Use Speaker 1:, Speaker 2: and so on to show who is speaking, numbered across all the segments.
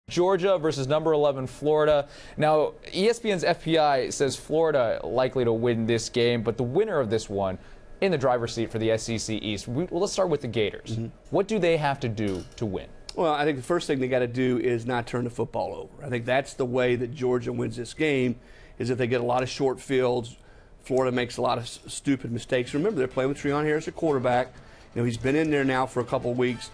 Speaker 1: Georgia versus number 11 Florida. Now, ESPN's FPI says Florida likely to win this game, but the winner of this one in the driver's seat for the SEC East. Let's start with the Gators. What do they have to do to win?
Speaker 2: Well, I think the first thing they got to do is not turn the football over. I think that's the way that Georgia wins this game, is if they get a lot of short fields. Florida makes a lot of stupid mistakes. Remember, they're playing with Treon Harris at quarterback. You know, he's been in there now for a couple of weeks.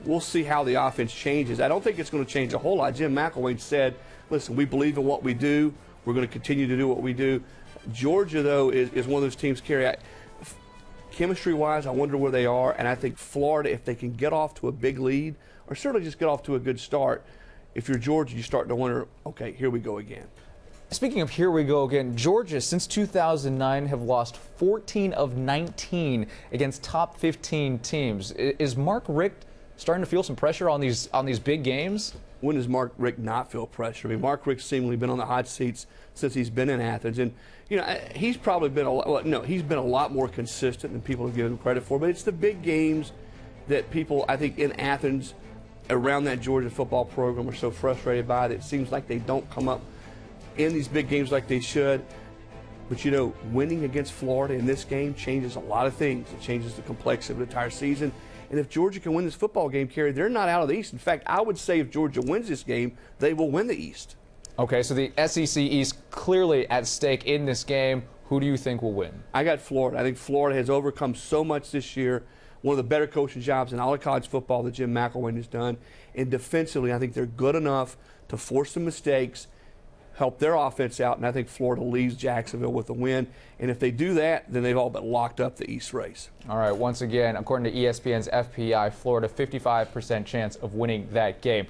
Speaker 2: We'll see how the offense changes. I don't think it's going to change a whole lot. Jim McElwain said, listen, we believe in what we do. We're going to continue to do what we do. Georgia, though, is one of those teams, Kerry, chemistry-wise, I wonder where they are. And I think Florida, if they can get off to a big lead, or certainly just get off to a good start, if you're Georgia, you start to wonder, okay, here we go again.
Speaker 1: Speaking of here we go again, Georgia since 2009 have lost 14 of 19 against top 15 teams. Is Mark Richt starting to feel some pressure on these big games?
Speaker 2: When does Mark Richt not feel pressure? I mean, Mark Richt's seemingly been on the hot seats since he's been in Athens, and you know he's probably been he's been a lot more consistent than people have given him credit for. But it's the big games that people, I think, in Athens around that Georgia football program are so frustrated by that it seems like they don't come up in these big games like they should. But you know, winning against Florida in this game changes a lot of things. It changes the complexity of the entire season. And if Georgia can win this football game, Kerry, they're not out of the East. In fact, I would say if Georgia wins this game, they will win the East.
Speaker 1: Okay, so the SEC East clearly at stake in this game. Who do you think will win?
Speaker 2: I got Florida. I think Florida has overcome so much this year. One of the better coaching jobs in all of college football that Jim McElwain has done. And defensively, I think they're good enough to force some mistakes, help their offense out, and I think Florida leaves Jacksonville with a win. And if they do that, then they've all but locked up the East race.
Speaker 1: All right, once again, according to ESPN's FPI, Florida 55% chance of winning that game.